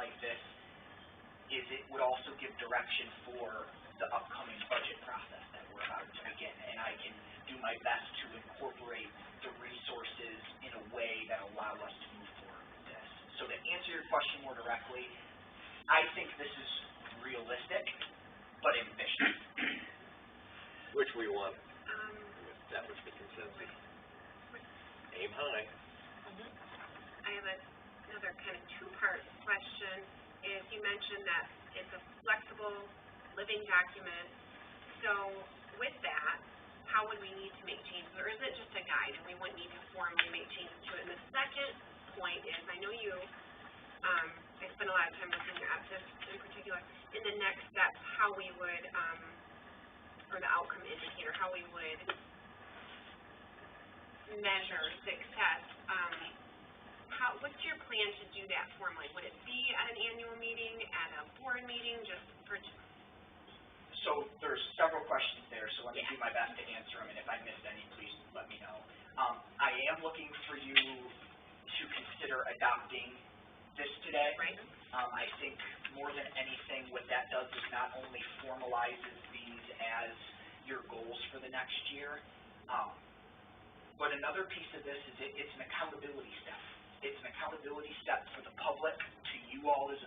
like this is it would also give direction for the upcoming budget process that we're about to begin, and I can do my best to incorporate the resources in a way that allow us to move forward with this. So to answer your question more directly, I think this is realistic, but ambitious. Which we want. That was the consensus. Aim high. I have another kind of two-part question. Is you mentioned that it's a flexible, living document. So with that, how would we need to make changes? Or is it just a guide and we wouldn't need to formally make changes to it? And the second point is, I know you, I spent a lot of time looking at this in particular, in the next steps, how we would, or the outcome indicator, how we would measure success. What's your plan to do that formally? Would it be at an annual meeting, at a board meeting, just for... So there's several questions there, so let me do my best to answer them, and if I missed any, please let me know. I am looking for you to consider adopting this today. Right. I think more than anything, what that does is not only formalizes these as your goals for the next year, but another piece of this is it's an accountability step. It's an accountability step for the public, to you all as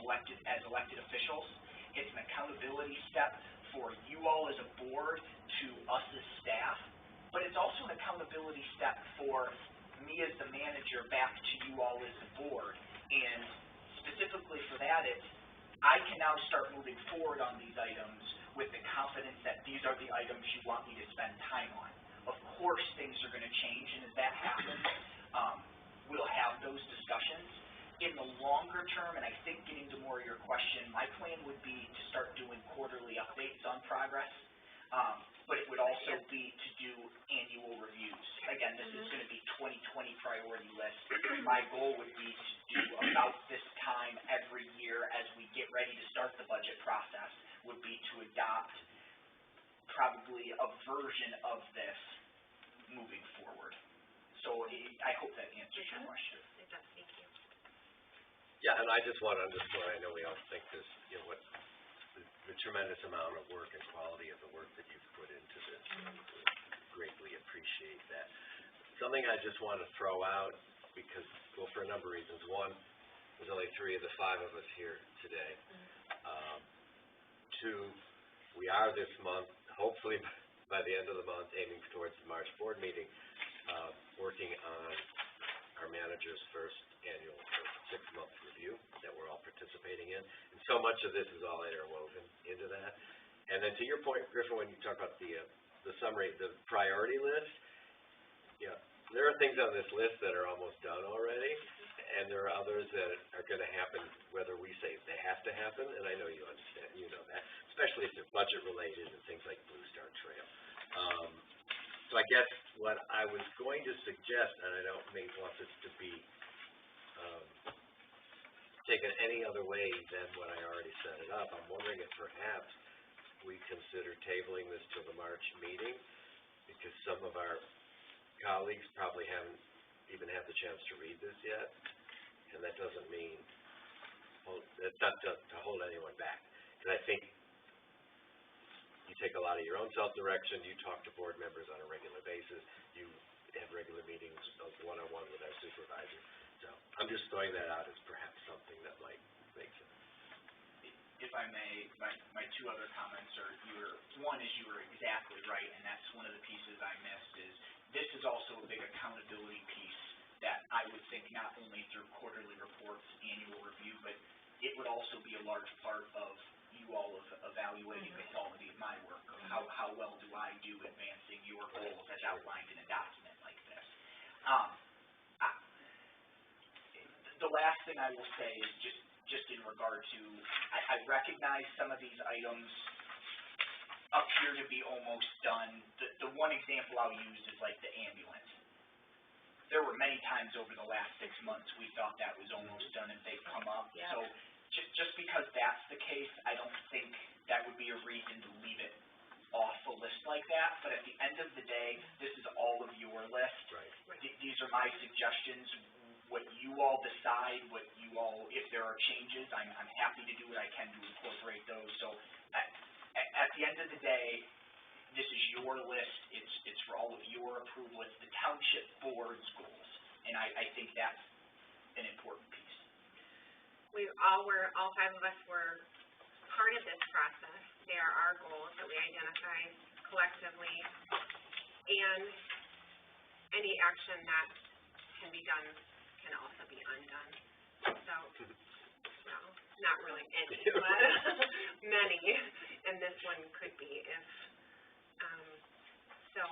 elected officials. It's an accountability step for you all as a board, to us as staff, but it's also an accountability step for me as the manager back to you all as the board. And specifically for that, I can now start moving forward on these items with the confidence that these are the items you want me to spend time on. Of course, things are going to change, and as that happens, we'll have those discussions. In the longer term, and I think getting to more of your question, my plan would be to start doing quarterly updates on progress, but it would also be to do annual reviews. Again, this is going to be 2020 priority list. My goal would be to do about this time every year as we get ready to start the budget process, would be to adopt probably a version of this moving forward. So I hope that answers your question. It does, thank you. Yeah, and I just want to underscore, I know we all think this, you know, what the tremendous amount of work and quality of the work that you've put into this. We greatly appreciate that. Something I just want to throw out, because, well, for a number of reasons. One, there's only 3 of the 5 of us here today. 2, we are this month, hopefully by the end of the month, aiming towards the March board meeting, working on our manager's first annual 6-month review that we're all participating in. And so much of this is all interwoven into that. And then to your point, Griffin, when you talk about the summary, the priority list, yeah, there are things on this list that are almost done already, and there are others that are going to happen whether we say they have to happen, and I know you understand, you know that, especially if they're budget related and things like Blue Star Trail. So I guess what I was going to suggest, and I don't want this to be taken any other way than what I already set it up, I'm wondering if perhaps we consider tabling this till the March meeting, because some of our colleagues probably haven't even had the chance to read this yet, and that doesn't mean, that's not to hold anyone back, because I think you take a lot of your own self-direction, you talk to board members on a regular basis, you have regular meetings one-on-one with our supervisor. So I'm just throwing that out as perhaps something that might make sense. If I may, my 2 other comments are, one is you were exactly right, and that's one of the pieces I missed, is this is also a big accountability piece that I would think not only through quarterly reports, annual review, but it would also be a large part of you all evaluating the quality of my work, of how well do I do advancing your goals as outlined in a document like this. The last thing I will say is just in regard to, I recognize some of these items appear to be almost done. The one example I'll use is like the ambulance. There were many times over the last 6 months we thought that was almost done and they've come up. Yeah. So just because that's the case, I don't think that would be a reason to leave it off a list like that. But at the end of the day, this is all of your list. Right. These are my suggestions. What you all decide if there are changes, I'm happy to do what I can to incorporate those. So at the end of the day, this is your list, it's for all of your approval, it's the township board's goals, and I think that's an important piece. All five of us were part of this process. They are our goals that we identified collectively, and any action that can be done can also be undone. So, well, not really any, but many, and this one could be if, so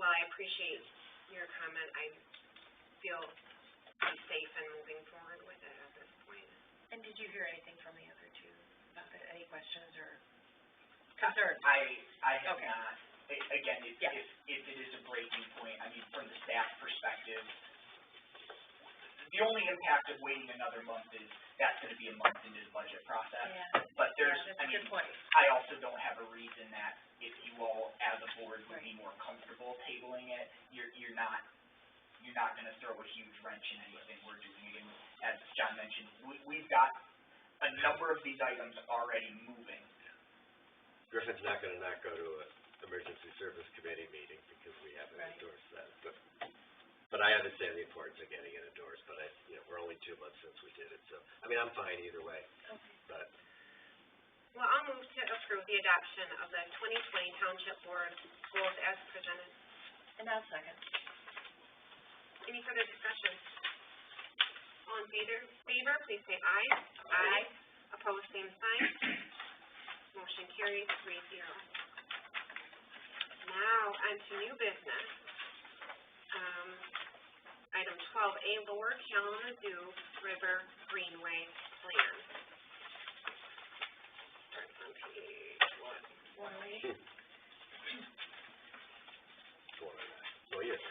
while I appreciate your comment, I feel safe in moving forward with it at this point. And did you hear anything from the other two about that? Any questions or concerns? I have Okay. not. Again, if it is a breaking point, I mean, from the staff perspective, the only impact of waiting another month is that's going to be a month into the budget process. Yeah. But there's, that's I a mean, good point. I also don't have a reason that if you all, as a board, would be more comfortable tabling it, you're not going to throw a huge wrench in anything we're doing. And as John mentioned, we've got a number of these items already moving. Griffin's not gonna not go to an emergency service committee meeting because we haven't endorsed that, but I understand the importance of getting it endorsed, but we're only 2 months since we did it, so, I mean, I'm fine either way, but. Well, I'll move to approve the adoption of the 2020 Township Board goals as presented. And I'll second. Any further discussion? All in favor, please say aye. Aye. Opposed, same sign. Motion carries 3-0. Now, on to new business. Item 12A, Lower Kalamazoo River Greenway Plan. Starts on page what? 108. Well, yes.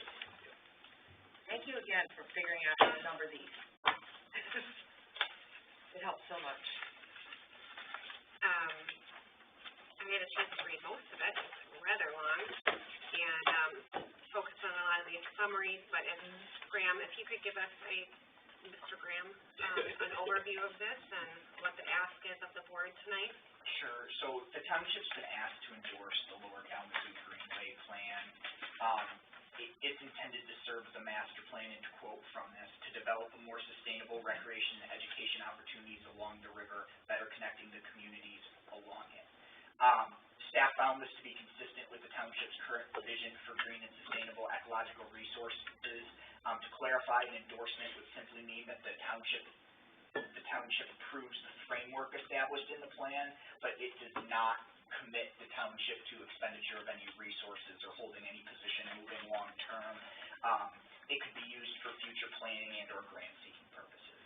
Thank you again for figuring out how to number these. It helps so much. I had a chance to read most of it. It's rather long, and focused on a lot of these summaries, but if Graham, if you could give us Mr. Graham, an overview of this and what the ask is of the board tonight. Sure. So the township's been asked to endorse the Lower Kalamazoo Greenway Plan. It's intended to serve as a master plan, and to quote from this, to develop a more sustainable recreation and education opportunities along the river, better connecting the communities along it. Staff found this to be consistent with the township's current vision for green and sustainable ecological resources. To clarify, an endorsement would simply mean that the township approves the framework established in the plan, but it does not commit the township to expenditure of any resources or holding any position moving long term. It could be used for future planning and or grant seeking purposes.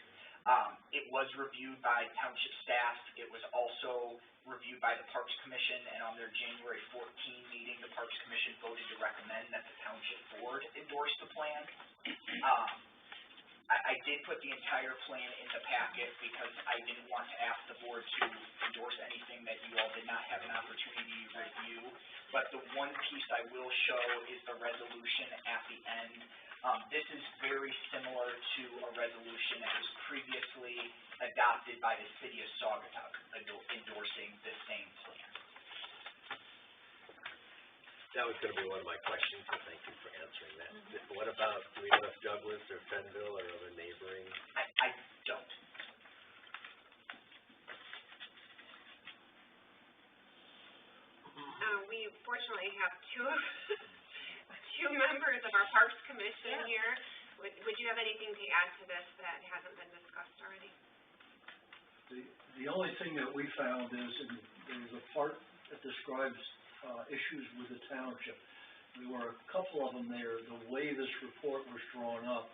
It was reviewed by township staff. It was also reviewed by the Parks Commission, and on their January 14 meeting, the Parks Commission voted to recommend that the township board endorse the plan. I did put the entire plan in the packet because I didn't want to ask the board to endorse anything that you all did not have an opportunity to review. But the one piece I will show is the resolution at the end. This is very similar to a resolution that was previously adopted by the city of Saugatuck endorsing the same plan. That was gonna be one of my questions, so thank you for answering that. What about, do we know if Douglas or Fenville or other neighboring? I don't. We fortunately have two members of our Parks Commission here. Would you have anything to add to this that hasn't been discussed already? The only thing that we found is there's a part that describes issues with the township. There were a couple of them there. The way this report was drawn up,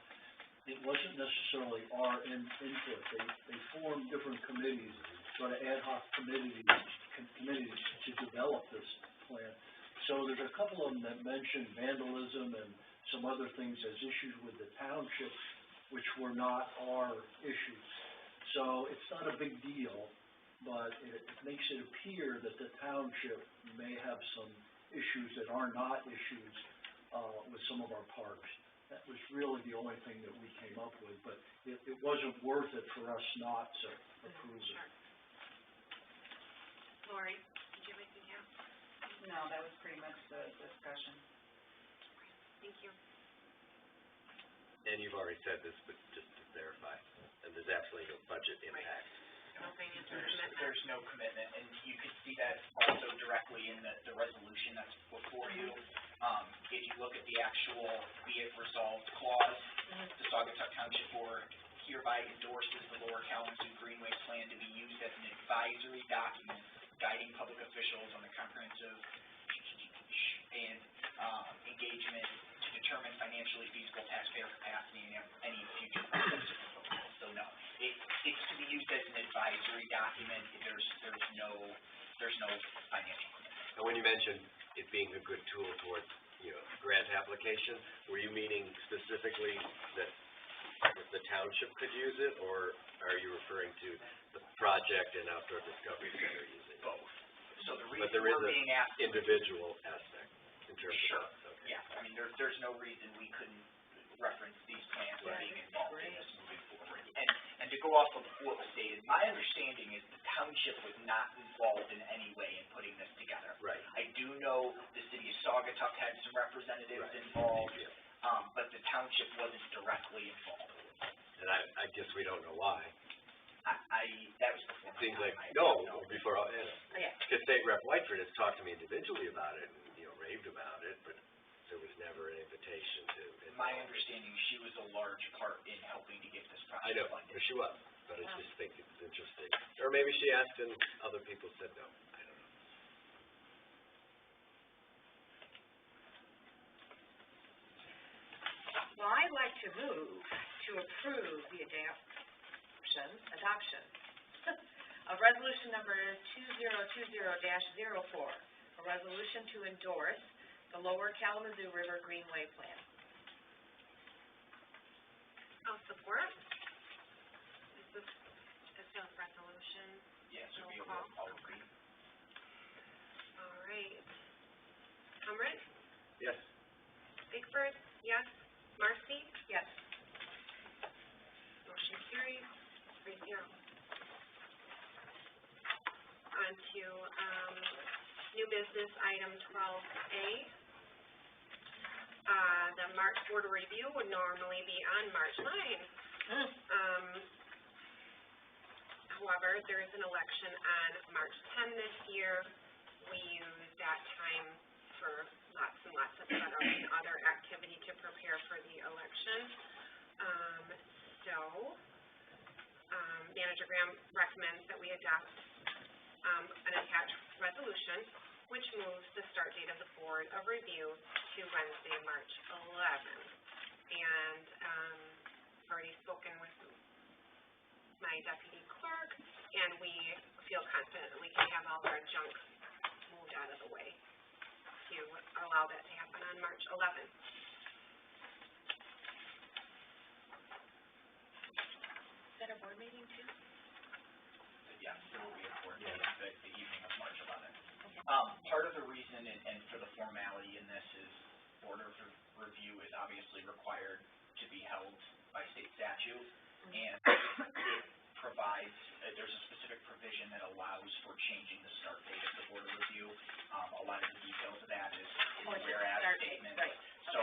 it wasn't necessarily our input. They formed different committees, sort of ad hoc committees to develop this plan. So there's a couple of them that mentioned vandalism and some other things as issues with the township, which were not our issues. So it's not a big deal, but it makes it appear that the township may have some issues that are not issues with some of our parks. That was really the only thing that we came up with, but it wasn't worth it for us not to approve it. Sure. Lori, did you have anything else? No, that was pretty much the discussion. Thank you. And you've already said this, but just to verify, and there's absolutely no budget impact. No financial commitment. There's no commitment, and you can see that also directly in the resolution that's before you. If you look at the actual be it resolved clause, the Saugatuck Township Board hereby endorses the Lower Kalamazoo Greenway Plan to be used as an advisory document guiding public officials on the comprehensive and engagement to determine financially feasible taxpayer capacity and any future projects or proposals. So no, it's to be used as an advisory document. There's no financial commitment. And when you mentioned it being a good tool towards, grant application, were you meaning specifically that the township could use it, or are you referring to the project and outdoor discovery center using it? Both. So the But reason there is we're being asked. an individual aspect in terms Sure. of that. Okay. Yeah, I mean, there's no reason we couldn't reference these plans as being involved in this moving forward. And to go off of what was stated, my understanding is the township was not involved in any way in putting this together. Right. I do know the city of Saugatuck had some representatives Right. involved, Yeah. but the township wasn't directly involved. And I guess we don't know why. That was before my Seems time. like, I no, don't know. before, Yeah. because State Rep Whiteford has talked to me individually about it and, raved about it, but there was never an invitation to. My understanding, she was a large part in helping to get this I project know, funded. but she was, but I just think it's interesting. Or maybe she asked and other people said no, I don't know. Well, I'd like to move to approve the adoption of resolution number 2020-04, a resolution to endorse the Lower Kalamazoo River Greenway Plan. I'll support. Is this a resolution? Yes, it would be a Roll roll call. call agreement. All right. Comrade? Yes. Bickford? Yes. Marcy? Yes. Motion carries 3-0. On to, new business item 12A. The March Board of Review would normally be on March 9. However, there is an election on March 10 this year. We use that time for lots and lots of setup and other activity to prepare for the election. Manager Graham recommends that we adopt an attached resolution which moves the start date of the Board of Review to Wednesday, March 11th. And I've already spoken with my deputy clerk, and we feel confident that we can have all our junk moved out of the way to allow that to happen on March 11th. Is that a board meeting too? Yes, there will be a board meeting the evening of March 11th. Part of the reason and for the formality in this is Board of Review is obviously required to be held by state statute, and it provides, there's a specific provision that allows for changing the start date of the Board of Review. A lot of the details of that is in the whereas statement. Right. So,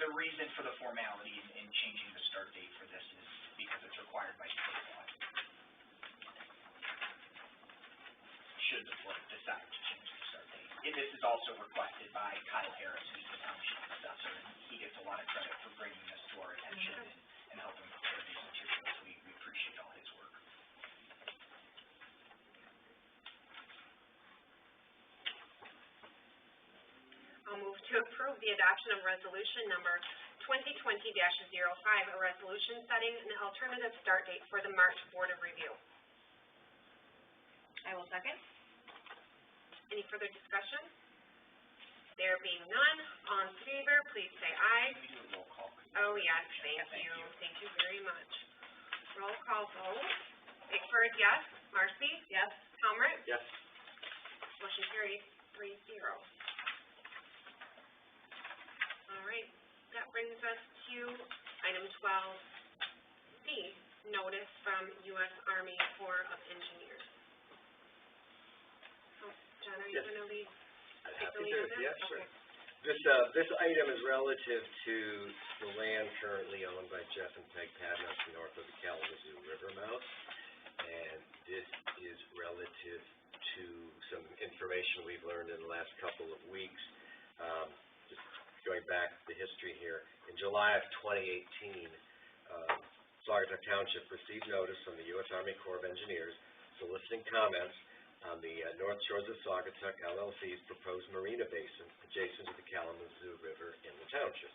the reason for the formality in changing the start date for this is because it's required by state law. Should the board decide to change the start date. And this is also requested by Kyle Harris, who's the township assessor, and he gets a lot of credit for bringing this to our attention and helping prepare these materials. We appreciate all his work. I'll move to approve the adoption of resolution number 2020-05, a resolution setting an alternative start date for the March Board of Review. I will second. Any further discussion? There being none, all in favor, please say aye. Can we do a roll call? Oh, yes, thank you. Thank you very much. Roll call vote. Bickford, yes. Marcy? Yes. Helmrich? Yes. Motion carries 3-0. All right. that brings us to item 12C, notice from U.S. Army Corps of Engineers. So, John, are you Yes. gonna lead? I'm Take the happy lead to, on that? yeah, sure. Okay. This item is relative to the land currently owned by Jeff and Peg Padnos north of the Kalamazoo River mouth. And this is relative to some information we've learned in the last couple of weeks. Just going back to the history here, in July of 2018, Saugatuck Township received notice from the U.S. Army Corps of Engineers soliciting comments on the North Shores of Saugatuck LLC's proposed marina basin adjacent to the Kalamazoo River in the township.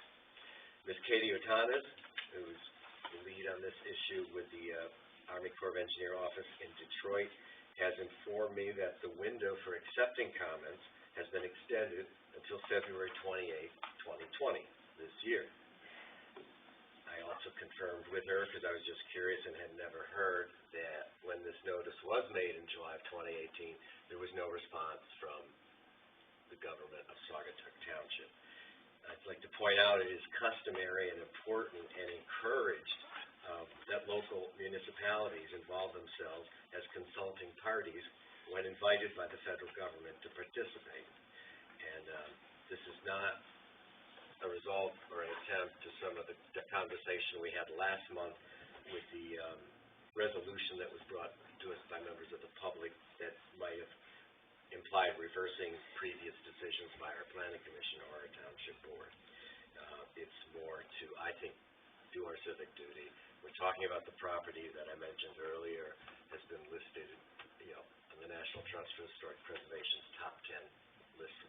Ms. Katie Otanas, who's the lead on this issue with the Army Corps of Engineer office in Detroit, has informed me that the window for accepting comments has been extended until February 28th, 2020, this year. I also confirmed with her, because I was just curious and had never heard, that when this notice was made in July of 2018, there was no response from the government of Saugatuck Township. I'd like to point out it is customary and important and encouraged that local municipalities involve themselves as consulting parties when invited by the federal government to participate. And this is not a result or an attempt to some of the conversation we had last month with the resolution that was brought to us by members of the public that might have implied reversing previous decisions by our planning commission or our township board. It's more to, I think, do our civic duty. We're talking about the property that I mentioned earlier has been listed, on the National Trust for Historic Preservation's top 10 list of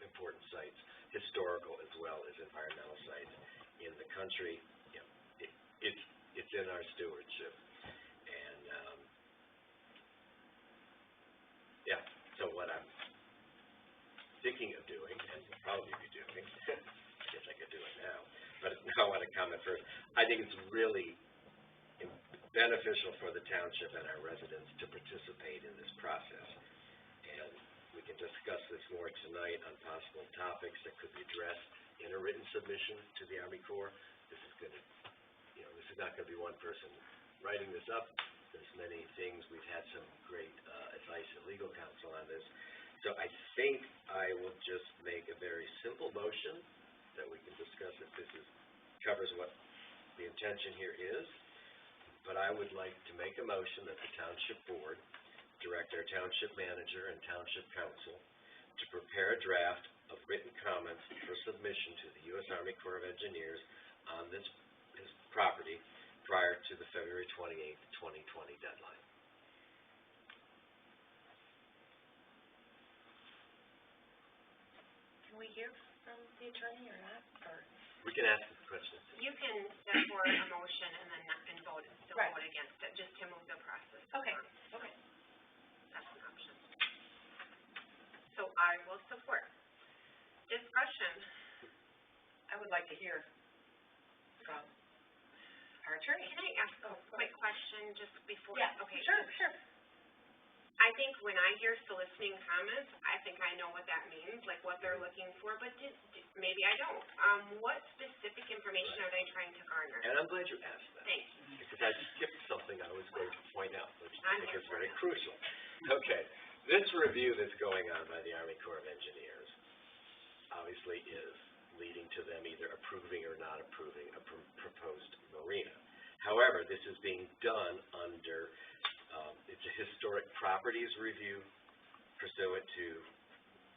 important sites, historical as well as environmental sites in the country. It's in our stewardship. And, so what I'm thinking of doing, and will probably be doing, I guess I could do it now, but now I want to comment first. I think it's really beneficial for the township and our residents to participate in this process. And we can discuss this more tonight on possible topics that could be addressed in a written submission to the Army Corps. This is going to, this is not going to be one person writing this up. There's many things. We've had some great advice and legal counsel on this. So I think I will just make a very simple motion that we can discuss if this covers what the intention here is. But I would like to make a motion that the township board direct our township manager and township council to prepare a draft of written comments for submission to the U.S. Army Corps of Engineers on this property prior to the February 28th, 2020 deadline. Can we hear from the attorney or not, or? We can ask the questions. You can set forward a motion and then vote, still Right. vote against it, just to move the process. Okay, along. okay. That's an option. So I will support. Discussion. I would like to hear from our attorney. Can I ask a quick question just before? Yeah, Okay. sure. I think when I hear soliciting comments, I think I know what that means, like what they're looking for, but maybe I don't. What specific information are they trying to garner? And I'm glad you asked that. Thank you. Because I skipped something I was going to point out, which I I'm think here is for very it. crucial. Okay, this review that's going on by the Army Corps of Engineers obviously is leading to them either approving or not approving a proposed marina. However, this is being done under, it's a historic properties review pursuant to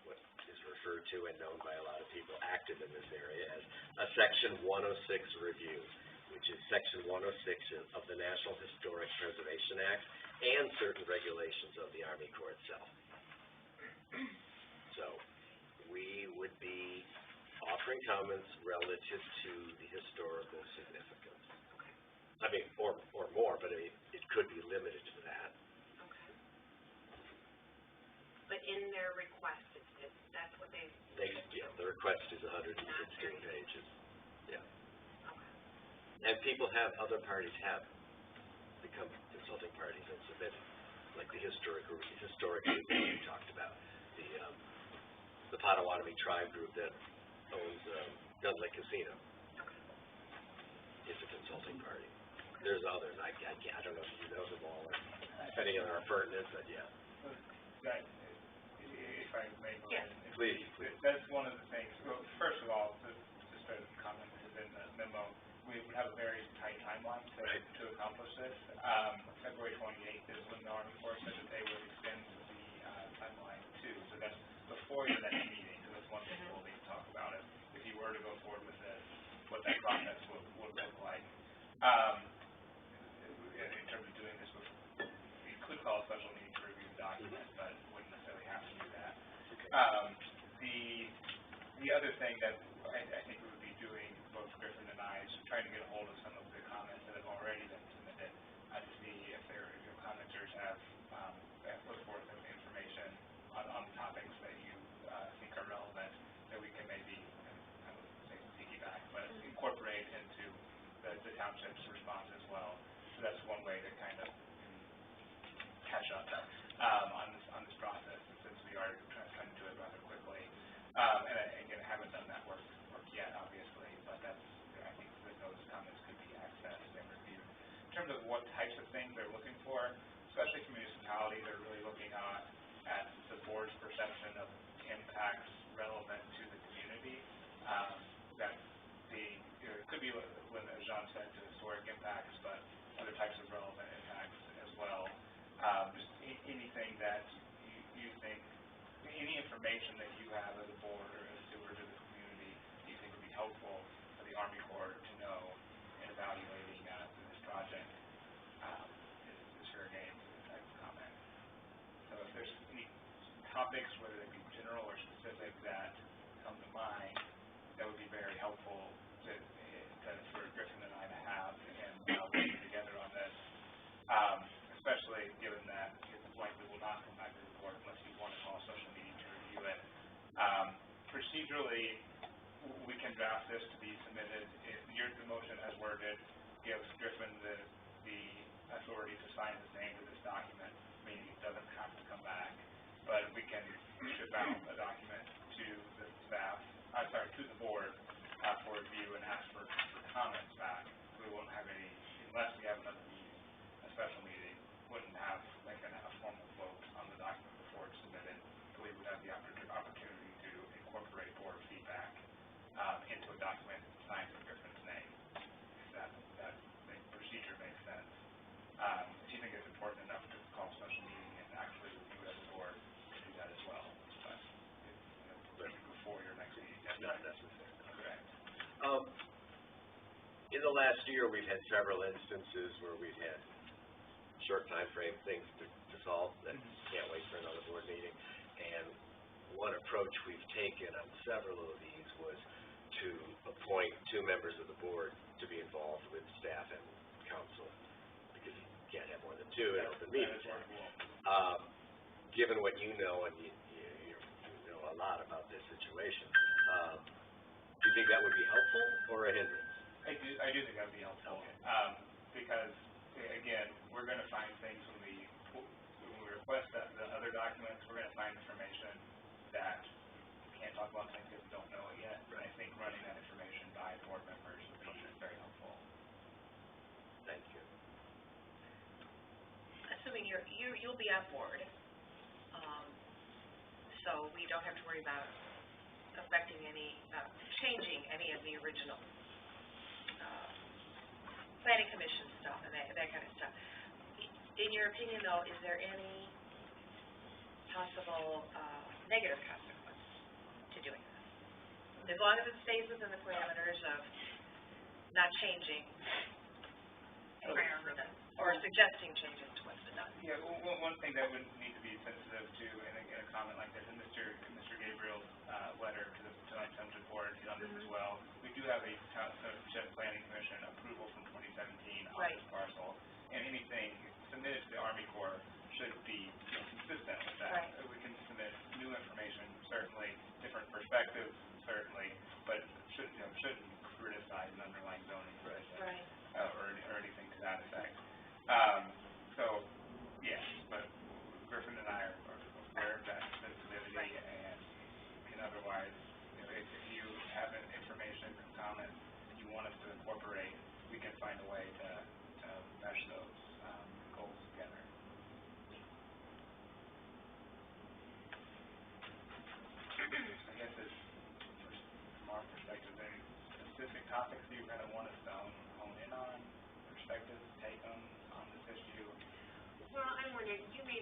what is referred to and known by a lot of people active in this area as a Section 106 review, which is Section 106 of the National Historic Preservation Act and certain regulations of the Army Corps itself. So we would be offering comments relative to the historical significance. I mean, or more, but it could be limited to that. Okay. But in their request, that's what they. The request is 116 pages. Yeah. Okay. And other parties have become consulting parties and submitted, like the historic group we talked about, the Potawatomi tribe group that owns Gun Lake Casino. it's a consulting party. There's others, I don't know if you know them all, depending on our pertinence, but yeah. That, if I may go Yeah. ahead. Please. That's one of the things, well, first of all, just a comment in the memo, we would have a very tight timeline to accomplish this. February 28th is when the Army Corps said that they would extend the timeline too, so that's before your next meeting, so that's one thing we'll need to talk about it. If you were to go forward with this, what that process would look like. In terms of doing this, we could call a special meeting to review the document, but wouldn't necessarily have to do that. The other thing that I think we would be doing, both Griffin and I, is trying to get a hold of some of the comments that have already been submitted, to see if your commenters have put forth some information on the topics that you think are relevant, that we can maybe, I would say piggyback, but incorporate into the township's response as well. So that's one way to kind of catch up on this process, since we are trying to do it rather quickly. And again, I haven't done that work yet, obviously, but that's, I think that those comments could be accessed and reviewed. In terms of what types of things they're looking for, especially for municipalities, they're really looking at the board's perception of impacts relevant to the community. That it could be, as Jean said, to historic impacts, but other types of relevant impacts as well. Just anything that you think, any information that you have as a board or as steward of the community you think would be helpful for the Army Corps to know in evaluating this project is fair game for this type of comment. So if there's any topics, whether they be general or specific, that come to mind, that would be very helpful for Griffin and I to have and working together on this, especially given that it likely will not come back to the board unless you want to call a special meeting to review it. Procedurally, we can draft this to be submitted. The motion as worded gives Griffin the authority to sign the same to this document, meaning it doesn't have to come back, but we can ship out a document to the staff, to the board for review and ask for comments back. We won't have any, unless we have another meeting, a special meeting, wouldn't have like a formal vote on the document before it's submitted. So we would have the opportunity to incorporate board feedback into a document signed with Griffin's name. If that procedure makes sense. If you think it's important enough to call a special meeting and actually review it as a board, to do that as well. But before your next meeting, that's not necessary. Correct. In the last year, we've had several instances where we've had short time frame things to solve that can't wait for another board meeting. And one approach we've taken on several of these was to appoint 2 members of the board to be involved with staff and council, because you can't have more than 2 in open meetings. Given what you know, and you know a lot about this situation, do you think that would be helpful or a hindrance? I do think that would be helpful, because again, we're going to find things when we request the other documents, we're going to find information that we can't talk about things because we don't know it yet. But I think running that information by board members would be very helpful. Thank you. Assuming you'll be on board, so we don't have to worry about affecting changing any of the original planning commission stuff and that kind of stuff. In your opinion, though, is there any possible negative consequence to doing this? As long as it stays within the parameters of not changing or suggesting changes to what's been done. Yeah, one thing that would need to be sensitive to in a comment like this, and Mr. Gabriel's letter to the Township Board is on this as well. We do have a Township Planning Commission approval from 2017 on this parcel, and anything submitted to the Army Corps should be consistent with that. Right. We can submit new information, certainly, different perspectives, certainly, but shouldn't criticize an underlying zoning provision, or anything to that effect. So, yes, but Griffin and I are aware of that sensitivity, and otherwise, if you have information or comments you want us to incorporate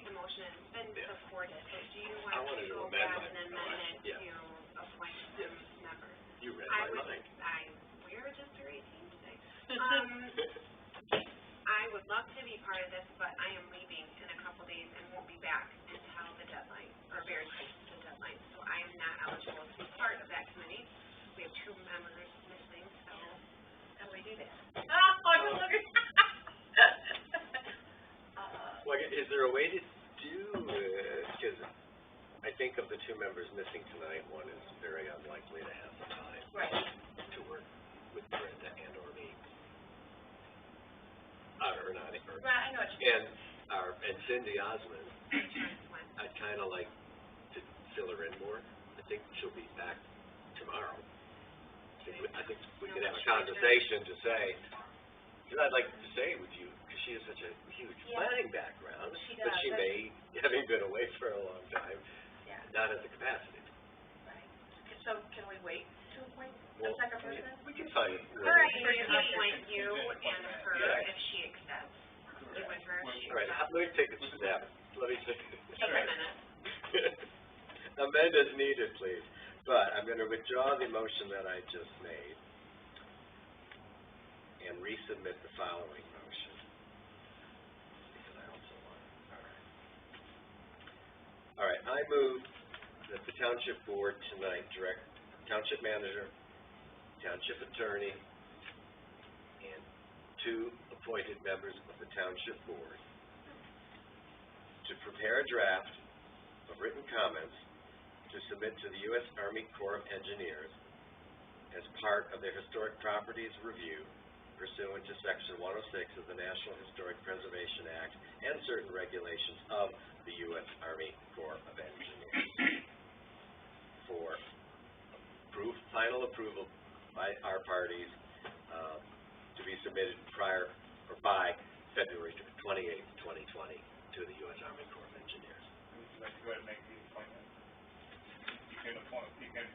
the motion, it's been Yeah. supported, but do you I want wanted to to go amend back my- and amend it yeah. to appoint some members? You read I my would, mind. we're just a great team today. I would love to be part of this, but I am leaving in a couple days and won't be back until the deadline, or very close to the deadline. So I am not eligible to be part of that committee. We have 2 members missing, so. How do we do that? Oh, look at Well, is there a way to do it? Because I think of the 2 members missing tonight, one is very unlikely to have the time Right. to work with Brenda and or me. Or not, or, Right, I know what you mean. and Cindy Osmond, I'd kind of like to fill her in more. I think she'll be back tomorrow. I think we could have a conversation to say, because I'd like to say with you, because she has such a huge Yeah. planning background, She but does, she but- may, having been away for a long time, Yeah, not have the capacity. right. So can we wait to appoint a Well, second person? we can find it. All right, so you appoint you and her Yeah. if she accepts. You and her if she All right, accepts. let me take a step. Let me take. Take a minute. Amend as needed, please. But I'm going to withdraw the motion that I just made and resubmit the following motion. Because I also want it. All right, I move that the township board tonight direct township manager, township attorney, and 2 appointed members of the township board to prepare a draft of written comments to submit to the U.S. Army Corps of Engineers as part of their Historic Properties Review pursuant to Section 106 of the National Historic Preservation Act and certain regulations of the U.S. Army Corps of Engineers for final approval by our parties to be submitted prior or by February 28th, 2020 to the U.S. Army Corps of Engineers. Would you like to go ahead and make the appointment? You can,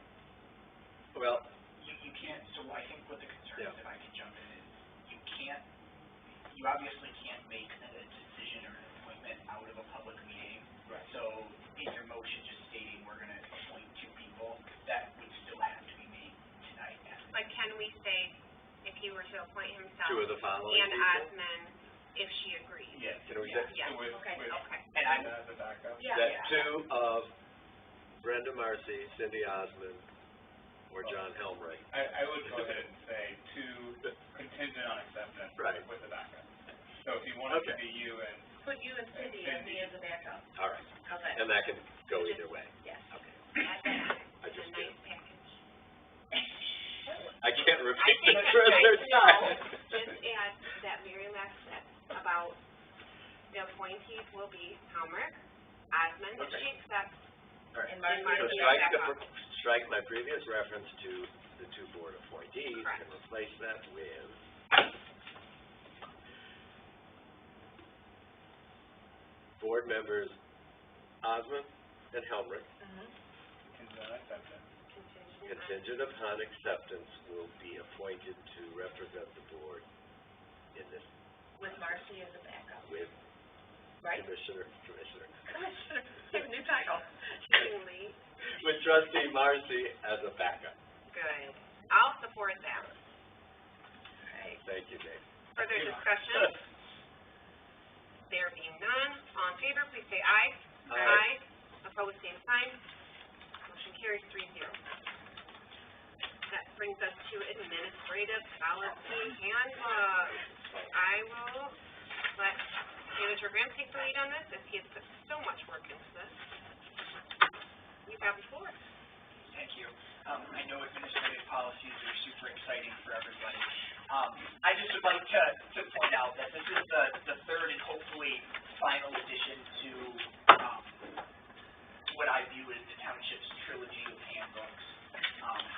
Well, You can't, so I think what the concern is, Yeah. if I can jump in, is you obviously can't make a decision or an appointment out of a public meeting. Right. So in your motion just stating we're gonna appoint 2 people, that would still have to be made tonight. Like, can we say, if he were to appoint himself 2 of the following and people? Osmond, if she agrees? yes. Can we yes. say- Yes, With, okay, with, okay. And I, as a backup. Yeah. That 2 of Brenda Marcy, Cindy Osmond, or John Helmreich. I would go ahead and say 2 contingent on acceptance. Right. With the backup. So if you wanted to Okay. be you and, Put you and Cindy and me as a backup. All right, Okay. and that can go either way. Yes. Okay. Add that on. I It's just a did. nice package. I can't repeat I think the it's further nice, time. Just add that very last step about the appointees will be Helmrich, Osmond, if she accepts, All right. and And Marcy Marcy. So strike my previous reference to the 2 board appointees Correct. and replace that with board members Osmond and Helmrich, Mhm. contingent on acceptance. contingent upon acceptance, will be appointed to represent the board in this With Marcy as a backup, with right? Commissioner, Commissioner, have a new title. Julie. with trustee Marcy as a backup. Good. I'll support that. Right. Thank you, Dave. Further discussion? There being none, all in favor, please say aye. Aye. Opposed, same sign. Motion carries 3-0. That brings us to administrative policy handbook. I will let Manager Graham take the lead on this, as he has put so much work into this. You have the floor. thank you. I know administrative policies are super exciting for everybody. I just would like to point out that this is the 3rd and hopefully final addition to, what I view as the township's trilogy of handbooks.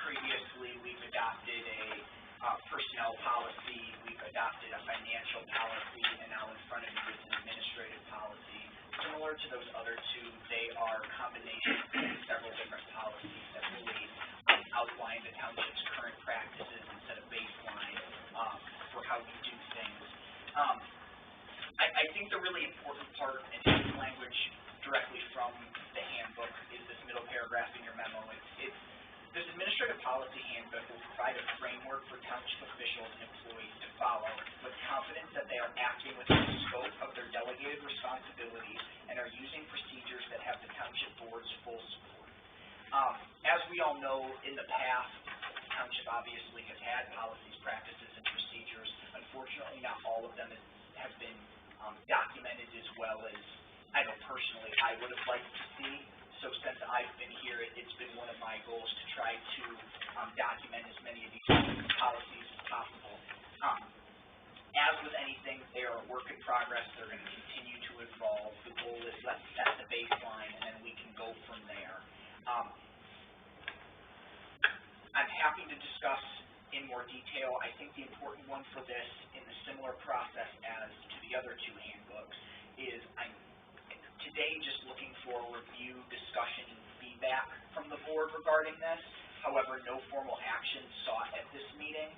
Previously, we've adopted a personnel policy, we've adopted a financial policy, and now in front of you is an administrative policy. Similar to those other 2, they are combinations of several different policies that really outline the township's current practices and set a baseline for how we do things. I think the really important part, and this language directly from the handbook is this middle paragraph in your memo. This administrative policy handbook will provide a framework for township officials and employees to follow with confidence that they are acting within the scope of their delegated responsibilities and are using procedures that have the township board's full support. As we all know, in the past, the township obviously has had policies, practices, and procedures. Unfortunately, not all of them have been documented as well as I know personally I would have liked to see. So since I've been here, it's been one of my goals to try to document as many of these policies as possible. As with anything, they are a work in progress. They're going to continue to evolve. The goal is let's set the baseline, and then we can go from there. I'm happy to discuss in more detail. I think the important one for this, in the similar process as to the other two handbooks, is I'm today just looking for review, discussion, and feedback from the board regarding this. However, no formal action sought at this meeting.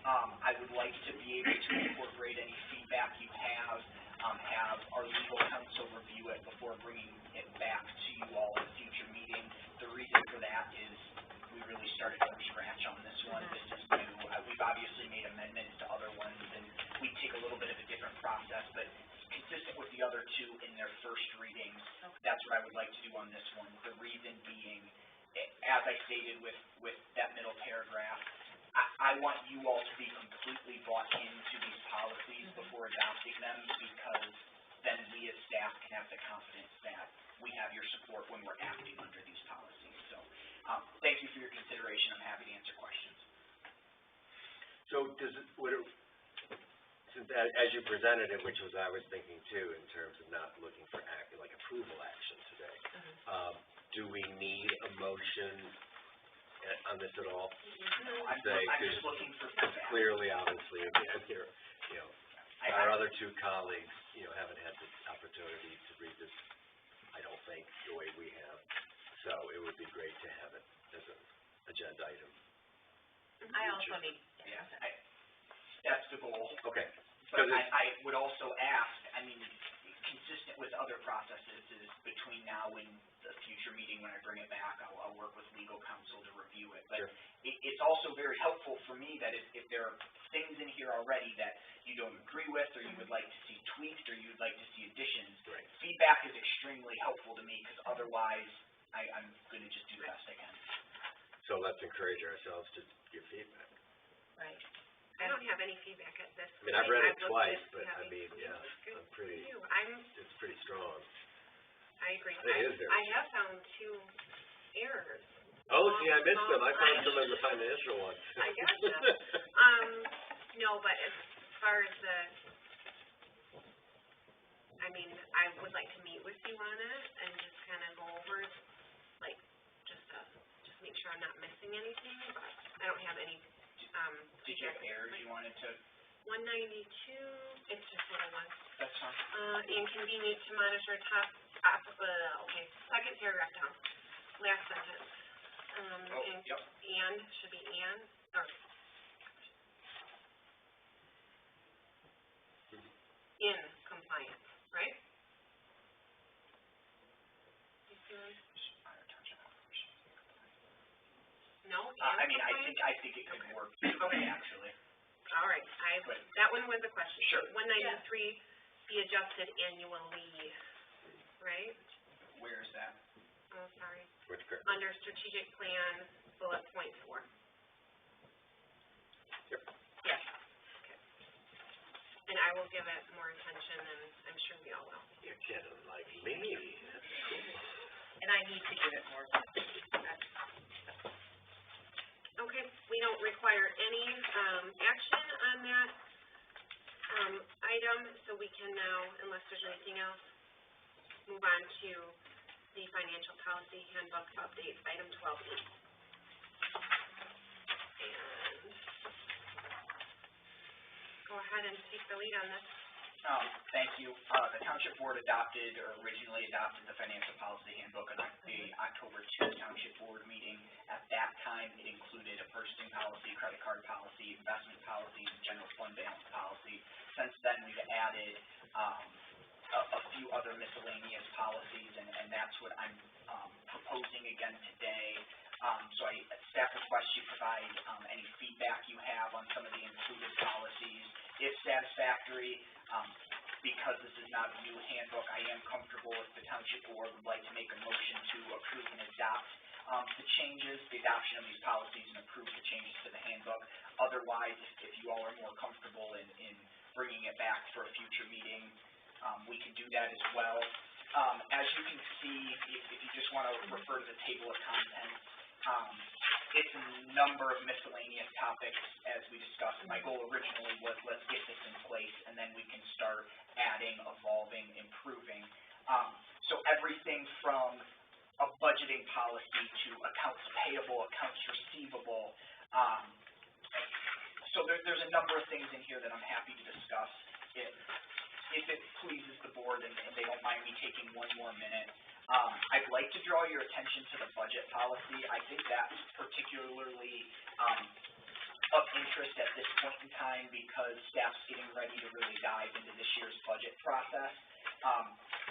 I would like to be able to incorporate any feedback you have our legal counsel review it before bringing it back to you all at a future meeting. The reason for that is we really started from scratch on this one. This is new. We've obviously made amendments to other ones, and we take a little bit of a different process, but consistent with the other two in their first readings. That's what I would like to do on this one. The reason being, as I stated with that middle paragraph, I want you all to be completely bought into these policies before adopting them, because then we as staff can have the confidence that we have your support when we're acting under these policies. So thank you for your consideration. I'm happy to answer questions. So since as you presented it, which was I was thinking too, in terms of not looking for approval action today, do we need a motion on this at all? No, I'm just looking for feedback. Clearly, obviously, I'm here, our other two colleagues, haven't had the opportunity to read this, I don't think, the way we have. So it would be great to have it as an agenda item. I also need. Yeah, that's the goal. Okay. But I would also ask, consistent with other processes, is between now and the future meeting when I bring it back, I'll work with legal counsel to review it. But sure. It's also very helpful for me that if there are things in here already that you don't agree with, or you would like to see tweaked, or you would like to see additions, right. Feedback is extremely helpful to me, because otherwise I'm going to just do the best I can. So let's encourage ourselves to give feedback. Right. I don't have any feedback at this point. I've read it twice, but I'm pretty, it's pretty strong. I agree. It is very I have found two errors. Oh, see, I missed them. I found them in the financial one. I gotcha. No, but as far as I would like to meet with you on it and just kind of go over, just make sure I'm not missing anything, but I don't have any. Did you have errors you wanted to? 192, it's just little ones. That's fine. Inconvenient to monitor second paragraph down, last sentence. Yep. And, should be and, or, in compliance, right? No? I think it could work, okay, actually. All right, that one was a question. Sure. 193, be adjusted annually, right? Where is that? Oh, sorry. Which part? Under strategic plan, bullet point 4. Yep. Yes. Okay. And I will give it more attention, and I'm sure we all will. You're getting like me. That's cool. And I need to give it more attention. Okay, we don't require any action on that item, so we can now, unless there's anything else, move on to the financial policy handbook updates, item 12E. And go ahead and take the lead on this. Thank you. The Township Board originally adopted the financial policy handbook at the October 2 Township Board meeting. At that time, it included a purchasing policy, credit card policy, investment policy, and general fund balance policy. Since then, we've added a few other miscellaneous policies and and that's what I'm, proposing again today. So staff requests you provide, any feedback you have on some of the included policies. If satisfactory, because this is not a new handbook, I am comfortable if the township board would like to make a motion to approve and adopt, the changes, the adoption of these policies and approve the changes to the handbook. Otherwise, if you all are more comfortable in bringing it back for a future meeting, we can do that as well. As you can see, if you just want to refer to the table of contents, it's a number of miscellaneous topics as we discussed. My goal originally was let's get this in place and then we can start adding, evolving, improving. So everything from a budgeting policy to accounts payable, accounts receivable. So there's a number of things in here that I'm happy to discuss. If it pleases the board and they don't mind me taking one more minute, I'd like to draw your attention to the budget policy. I think that's particularly of interest at this point in time because staff's getting ready to really dive into this year's budget process.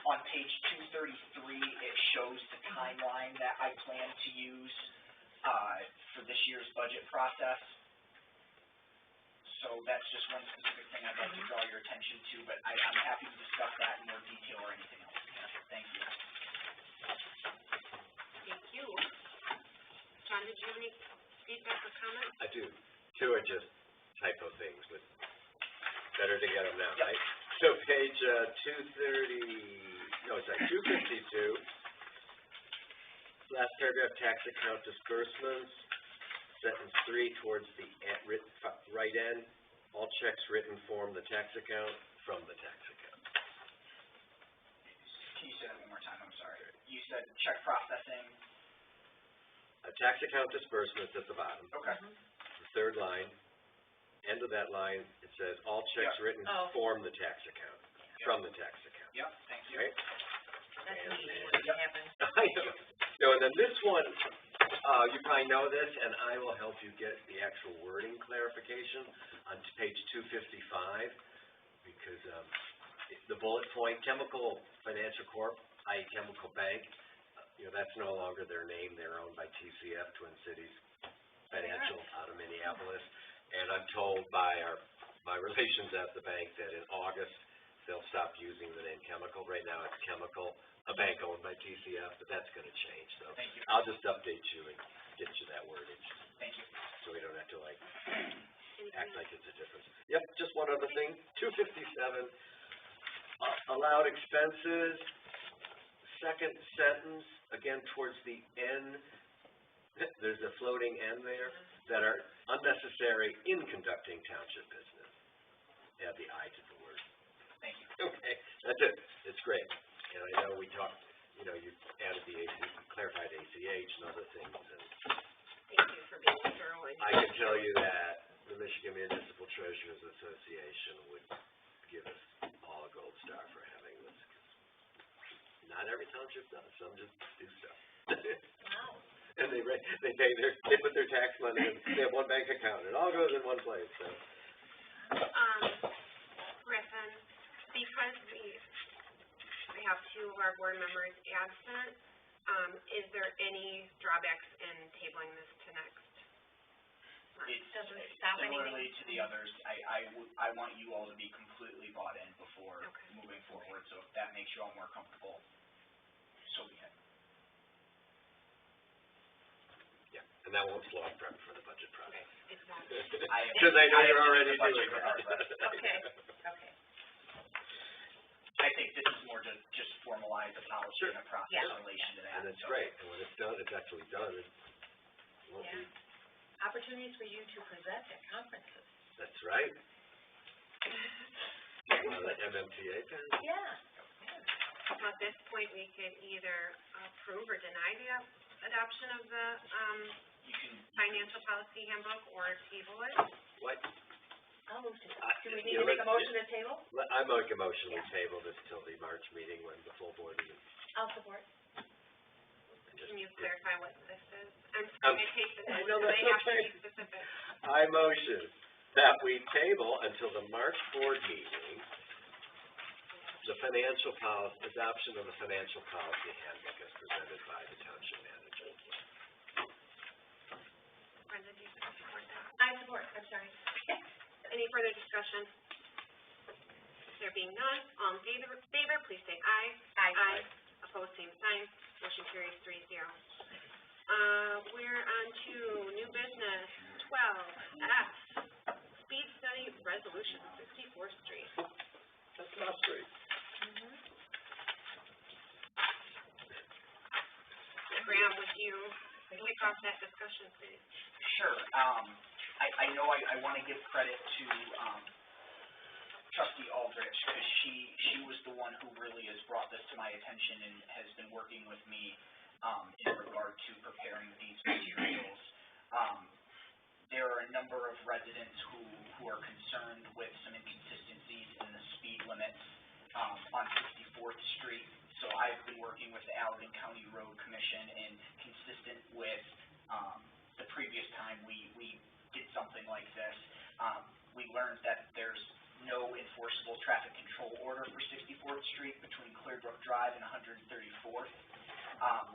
On page 233, it shows the timeline that I plan to use for this year's budget process. So that's just one specific thing I'd like to draw your attention to, but I'm happy to discuss that in more detail or anything else. Thank you. Thank you. John, did you have any feedback or comments? I do. Two are just typo things, but better to get them now, right? So page 252, last paragraph, tax account disbursements, sentence 3 towards the right end, all checks written form the tax account from the tax account. Can you say that one more time? I'm sorry. You said check processing. Tax account disbursements at the bottom. Okay. The third line, end of that line, it says all checks written form the tax account, from the tax account. Yep, thank you. Right? That's And easy then- when it happens. I know. So, and then this one, you probably know this, and I will help you get the actual wording clarification on page 255, because the bullet point, Chemical Financial Corp., i.e. Chemical Bank, that's no longer their name. They're owned by TCF, Twin Cities Financial, out of Minneapolis. And I'm told by my relations at the bank that in August, they'll stop using the name Chemical. Right now, it's Chemical, a bank owned by TCF, but that's going to change. So Thank you. I'll just update you and get you that wordage, Thank you. so we don't have to Anything act else? like it's a difference. Yep, just one other thing, 257, allowed expenses, second sentence, again towards the end, there's a floating end there, that are unnecessary in conducting township business. Add the I to the word. Thank you. Okay, that's it, it's great. And I know we talked, you added the clarified ACH and other things, and Thank you for being thorough and. I can tell you that the Michigan Municipal Treasurers Association would give us all a gold star for having this. 'Cause not every township does, some just do stuff. Wow. And they put their tax money in, they have one bank account, it all goes in one place, so. Griffin, because we have two of our board members absent, is there any drawbacks in tabling this to next month? It's Doesn't stop similarly anything. to the others, I want you all to be completely bought in before Okay. moving forward, so if that makes you all more comfortable, so be it. Yeah, and that won't slow up prep for the budget process. Exactly. Because I know you're already the budget doing that. regardless. Okay, okay. I think this is more to just formalize a policy and a process Yeah. in relation to that. And it's so. great, and when it's done, it's actually done, it won't be, Opportunities for you to present at conferences. that's right. One of the MMTA pens. Yeah. So at this point, we could either approve or deny the adoption of the, You can, financial policy handbook or table it. What, I'll move to, do we you need to know make a what, motion to table? I make a motion, we Yeah. table this till the March meeting when the full board meets. I'll support. And just- Can you clarify what this is? I'm Um, sorry, I take the I notes, know but I that's have to okay. be specific. I motion that we table until the March board meeting, the financial adoption of the financial policy handbook as presented by the township manager. Brenda, do you support that? I support, I'm sorry. Any further discussion? There being none, all in favor, please say aye. Aye. Opposed, same sign. Motion carries 3-0. We're on to new business 12F, speed study resolution, 64th Street. That's not great. Graham, would you kick off that discussion, please? Sure. I know I want to give credit to Trustee Aldrich, because she was the one who really has brought this to my attention and has been working with me in regard to preparing these materials. There are a number of residents who are concerned with some inconsistencies in the speed limits on 64th Street. So I've been working with the Allegan County Road Commission, and consistent with the previous time we did something like this, we learned that there's no enforceable traffic control order for 64th Street between Clearbrook Drive and 134th,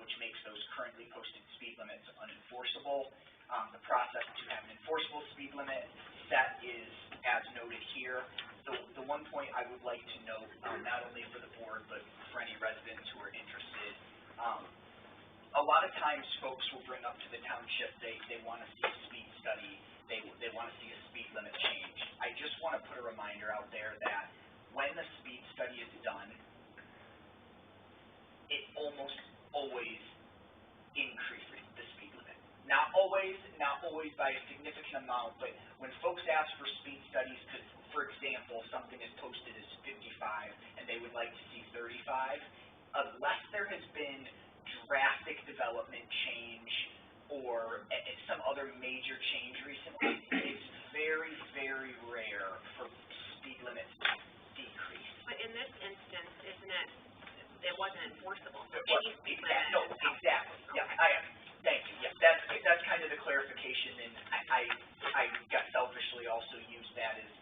which makes those currently posted speed limits unenforceable. The process to have an enforceable speed limit set is as noted here. The one point I would like to note, not only for the board, but for any residents who are interested, a lot of times folks will bring up to the township, they want to see a speed study, they want to see a speed limit change. I just want to put a reminder out there that when the speed study is done, it almost always increases the speed limit. Not always by a significant amount, but when folks ask for speed studies, because, for example, something is posted as 55 and they would like to see 35, unless there has been drastic development change or some other major change recently, it's very, very rare for speed limits to decrease. But in this instance, isn't it, it wasn't enforceable? Any speed limit? No, exactly. Yeah, thank you. Yeah, that's kind of the clarification, and I got selfishly also used that as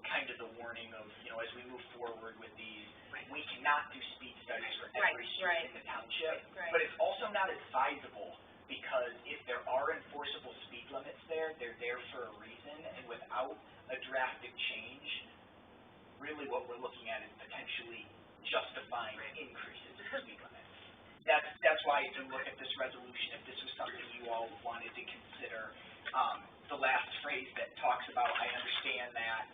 kind of the warning of, as we move forward with these, we cannot do speed studies for every street in the township, but it's also not advisable, because if there are enforceable speed limits there, they're there for a reason, and without a drastic change, really what we're looking at is potentially justifying increases in speed limits. That's why if you look at this resolution, if this was something you all wanted to consider, the last phrase that talks about, I understand that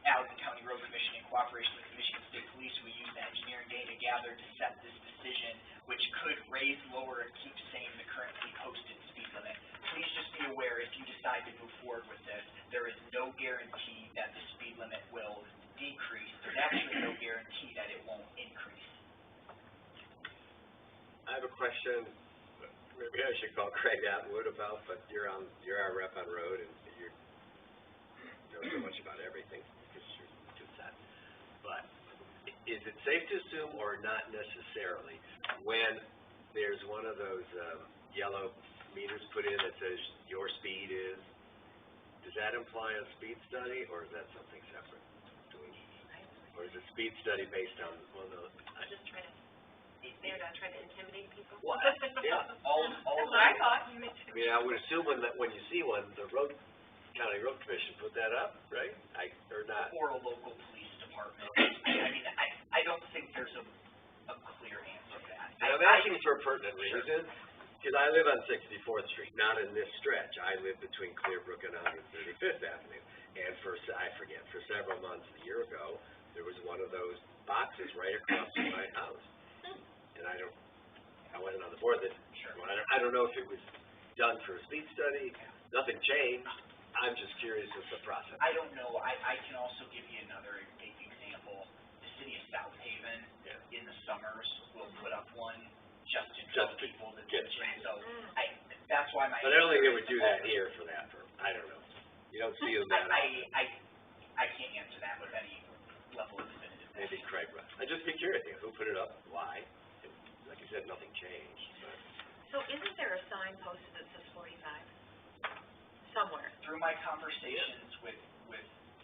Allegan County Road Commission, in cooperation with the Michigan State Police, we use the engineering data gathered to set this decision, which could raise, lower, and keep same the currently posted speed limit. Please just be aware, if you decide to move forward with this, there is no guarantee that the speed limit will decrease. There's actually no guarantee that it won't increase. I have a question. Maybe I should call Craig Atwood about, but you're our rep on road, and you know so much about everything. But is it safe to assume, or not necessarily, when there's one of those yellow meters put in that says your speed is, does that imply a speed study, or is that something separate? Or is a speed study based on, well, no, Just try to, they're not trying to intimidate people? Well, yeah, That's what I thought. I mean, I would assume when you see one, the County Road Commission put that up, right? Or not? Or a local police department. I mean, I don't think there's a clear answer to that. And I'm asking for a pertinent reason, because I live on 64th Street, not in this stretch. I live between Clearbrook and 135th Avenue. And for several months a year ago, there was one of those boxes right across from my house. And I wasn't on the board that, I don't know if it was done for a speed study, nothing changed. I'm just curious as to the process. I don't know. I can also give you another example. The city of South Haven, in the summers, will put up one just to draw people to attention. So that's why my. But I don't think they would do that here for that. I don't know. You don't see them that often. I can't answer that with any level of definitive. Maybe Craig will. I'd just be curious, who put it up, why? And like you said, nothing changed. But. So isn't there a sign posted that says 45? Somewhere. Through my conversations with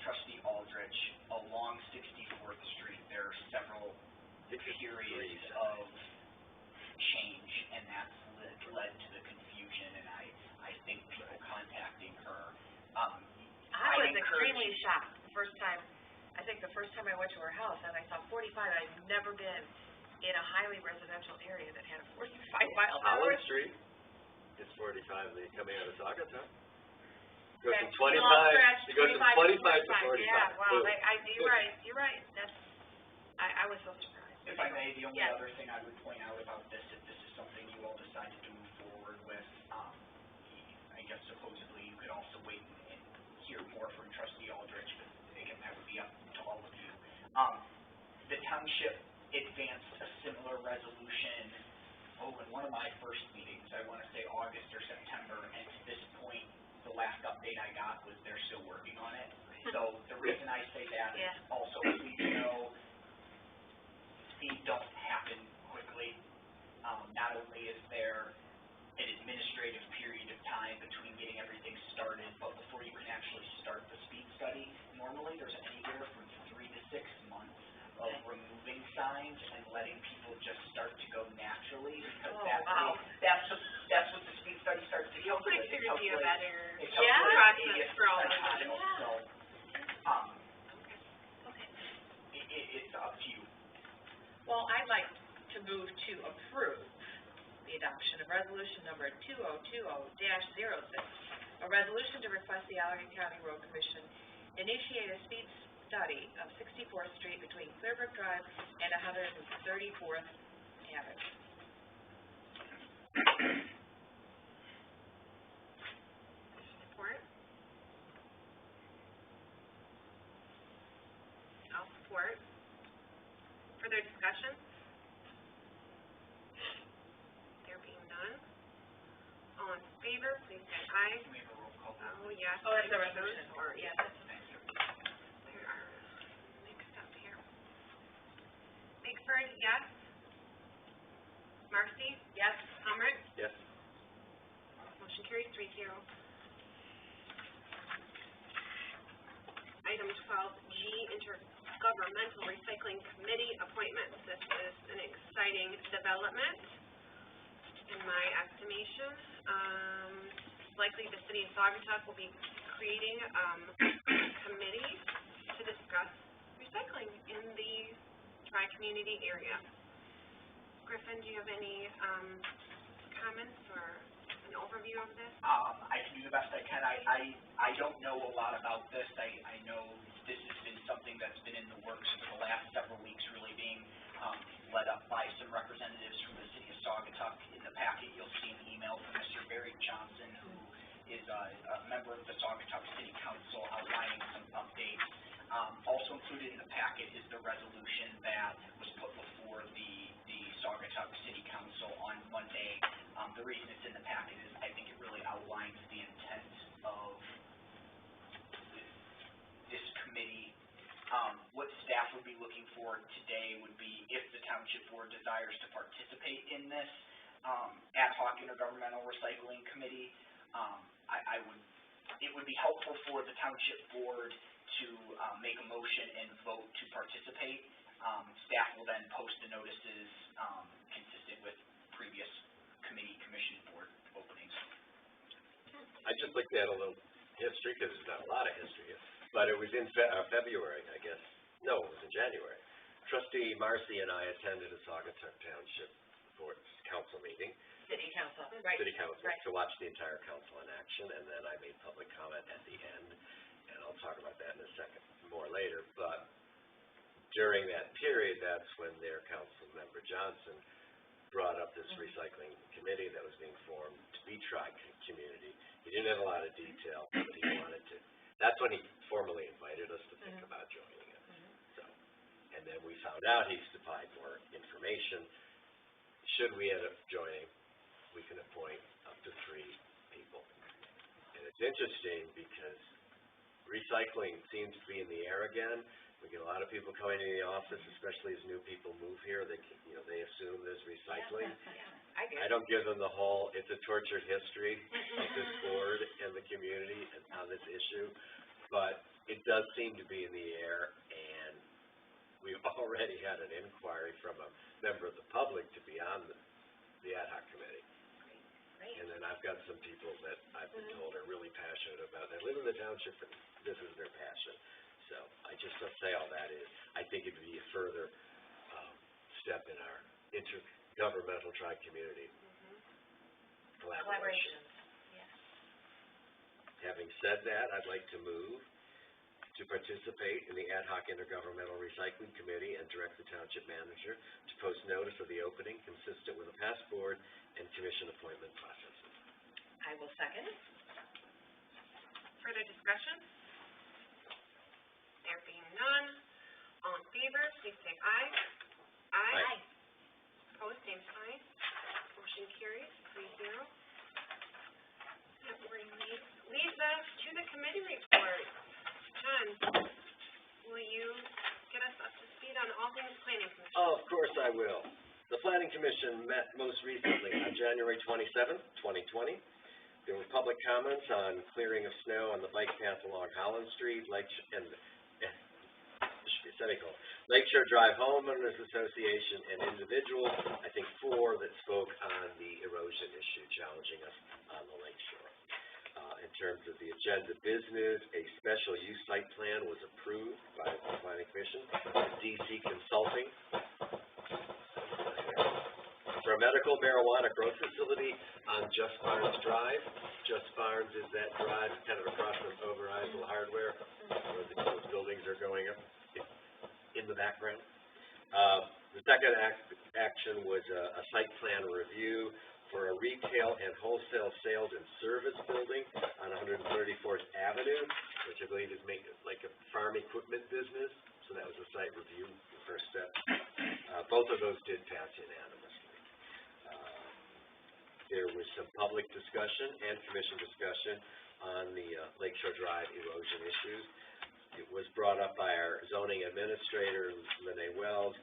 Trustee Aldrich, along 64th Street, there are several periods of change, and that's led to the confusion, and I think people contacting her. I was extremely shocked the first time I went to her house and I saw 45. I'd never been in a highly residential area that had a 45 mile per hour. Holland Street is 45, coming out of Saugatuck. Goes That from 25, long stretch, it goes from 25 to 45. Yeah, wow, Boom. you're right, that's, I was so surprised. If I may, the only Yes. other thing I would point out about this, if this is something you all decided to move forward with, I guess supposedly you could also wait and hear more from Trustee Aldrich, but again, that would be up to all of you. The township advanced a similar resolution, in one of my first meetings, I wanna say August or September, and to this point, the last update I got was they're still working on it. So the reason I say that is also, please know, these don't happen quickly. Not only is there an administrative period of time between getting everything started, but before you can actually start the speed study, normally there's anywhere from 3 to 6 months of removing signs and letting people just start to go naturally, because that's what the speed study starts to calculate. There would be a better Process for all of us. So, it's up to you. Well, I'd like to move to approve the adoption of resolution number 2020-06, a resolution to request the Allegheny County Road Commission initiate a speed study of 64th Street between Clearbrook Drive and 134th Avenue. Support. I'll support. Further discussion? There being none. All in favor, please say aye. Can we have a roll call? Oh, yes. Oh, that's a resolution. Or, Yes. Thank you. There are mixed up here. Bickford, yes. Marcy? Yes. Humrick? Yes. Motion carries 3-0. Item 12G, Intergovernmental Recycling Committee appointments. This is an exciting development, in my estimation. Likely the city of Saugatuck will be creating a committee to discuss recycling in the tri-community area. Griffin, do you have any comments or an overview of this? I can do the best I can. I don't know a lot about this. I know this has been something that's been in the works for the last several weeks, really being led up by some representatives from the city of Saugatuck. In the packet, you'll see an email from Mr. Barry Johnson, who is a member of the Saugatuck City Council, outlining some updates. Also included in the packet is the resolution that was put before the Saugatuck City Council on Monday. The reason it's in the packet is I think it really outlines the intent of this committee. What staff would be looking for today would be, if the township board desires to participate in this ad hoc intergovernmental recycling committee, it would be helpful for the township board to make a motion and vote to participate. Staff will then post the notices consistent with previous commission board openings. I'd just like to add a little history, because there's not a lot of history here, but it was in February, I guess. No, it was in January. Trustee Marcy and I attended a Saugatuck Township Board Council meeting. City Council, right. City Council, right. to watch the entire council in action, and then I made public comment at the end, and I'll talk about that in a second, more later, but during that period, that's when their council member Johnson brought up this recycling committee that was being formed to be tri-community. He didn't have a lot of detail, but he wanted to. That's when he formally invited us to think about joining it. So, and then we found out he supplied more information. Should we end up joining, we can appoint up to 3 people. And it's interesting because recycling seems to be in the air again. We get a lot of people coming into the office, especially as new people move here. They assume there's recycling. I don't give them the whole, it's a tortured history of this board and the community and on this issue, but it does seem to be in the air, and we've already had an inquiry from a got some people that I've been told are really passionate about, they live in the township and this is their passion. So I just want to say all that is, I think it'd be a further, step in our intergovernmental tri-community collaboration. Yes. Having said that, I'd like to move to participate in the ad hoc intergovernmental recycling committee and direct the township manager to post notice of the opening consistent with the past board and commission appointment processes. I will second it. Further discussion? There being none, all in favor, please say aye. Aye. Opposed, same sign. Motion carries 3-0. That leads us to the committee report. John, will you get us up to speed on all things planning commission? Oh, of course I will. The planning commission met most recently on January 27th, 2020. There were public comments on clearing of snow on the bike path along Holland Street, Lakeshore Drive Homeowners Association, and individuals, I think 4, that spoke on the erosion issue challenging us on the lakeshore. In terms of the agenda business, a special use site plan was approved by the planning commission, DC Consulting, for a medical marijuana growth facility on Just Barnes Drive. Just Barnes is that drive kind of across from Overijssel Hardware, where those buildings are going up in the background. The second action was a site plan review for a retail and wholesale sales and service building on 134th Avenue, which I believe is like a farm equipment business. So that was a site review, the first step. Both of those did pass unanimously. There was some public discussion and commission discussion on the Lakeshore Drive erosion issues. It was brought up by our zoning administrator, Lene Wells.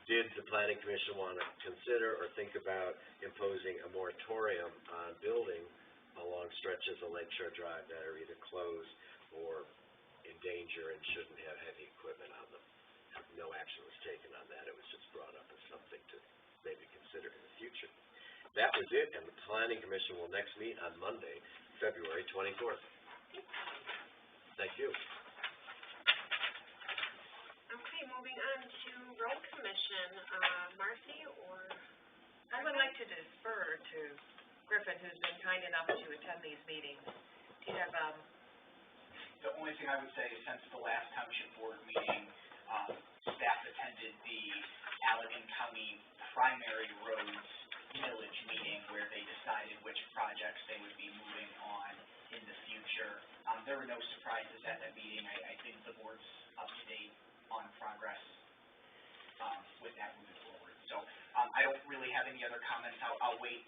Did the planning commission want to consider or think about imposing a moratorium on building along stretches of Lakeshore Drive that are either closed or in danger and shouldn't have heavy equipment on them? No action was taken on that. It was just brought up as something to maybe consider in the future. That was it, and the planning commission will next meet on Monday, February 24th. Thank you. Okay, moving on to road commission. Marcy, or? I would like to defer to Griffin, who's been kind enough to attend these meetings. Do you have, The only thing I would say is since the last township board meeting, staff attended the Allegan County primary roads millage meeting where they decided which projects they would be moving on in the future. There were no surprises at that meeting. I think the board's up to date on progress with that moving forward. So I don't really have any other comments. I'll wait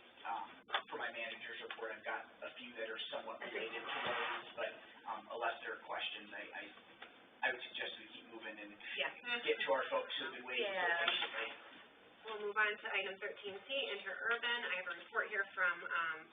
for my manager's report. I've got a few that are somewhat related to those, but unless there are questions, I would suggest we keep moving and get to our folks who have been waiting so patiently. We'll move on to item 13C, interurban. I have a report here from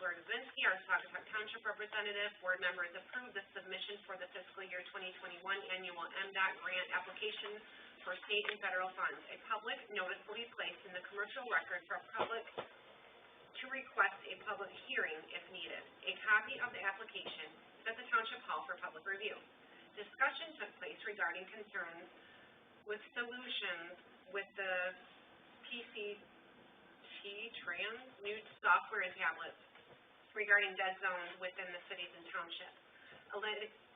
Laura Gazinski, our Saugatuck Township representative. Board members approved the submission for the fiscal year 2021 annual MDOT grant application for state and federal funds. A public notice will be placed in the commercial record for public to request a public hearing if needed. A copy of the application is at the Township Hall for public review. Discussion took place regarding concerns with solutions with the PCT trans new software and tablets regarding dead zones within the cities and townships.